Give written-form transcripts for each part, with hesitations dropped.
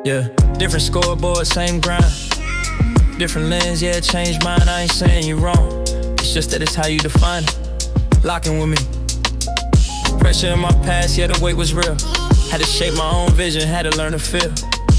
Yeah, different scoreboard, same grind. Different lens, yeah, changed mine. I ain't saying you wrong. It's just that it's how you define it. Locking with me. Pressure in my past, yeah, the weight was real. Had to shape my own vision, had to learn to feel.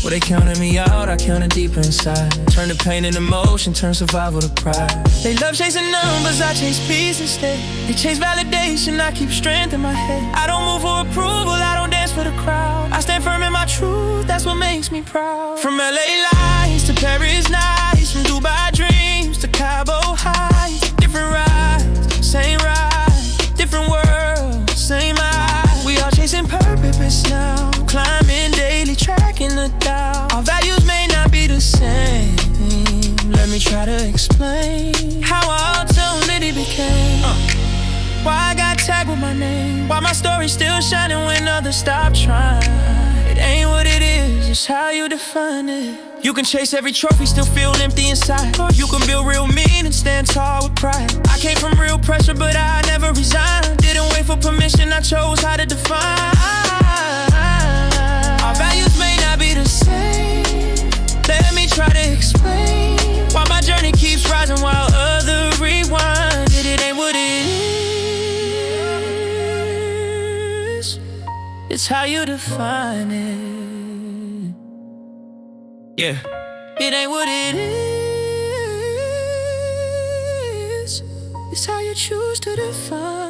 Well, they counted me out, I counted deeper inside. Turn the pain into motion, turn survival to pride. They love chasing numbers, I chase peace instead. They chase validation, I keep strength in my head. I don't move for approval, I don't dance for the crowd. I stand firm in my truth, that's what makes me proud. From LA lights to Paris nights, from Dubai dreams to Cabo highs. Different rides, same ride. Different world, same eyes. We all chasing purpose now, climbing daily, tracking the dial. Our values may not be the same. Let me try to explain how our alternative became. Why I got tagged with my name, why my story's still shining when others stop trying. It ain't what it is, it's how you define it. You can chase every trophy, still feel empty inside. Or you can build real meaning, stand tall with pride. I came from real pressure, but I never resigned. Didn't wait for permission, I chose how to define. Our values may not be the same. Let me try to explain why my journey keeps rising while others rewind. It ain't what it is, it's how you define it. Yeah, it ain't what it is, it's how you choose to define.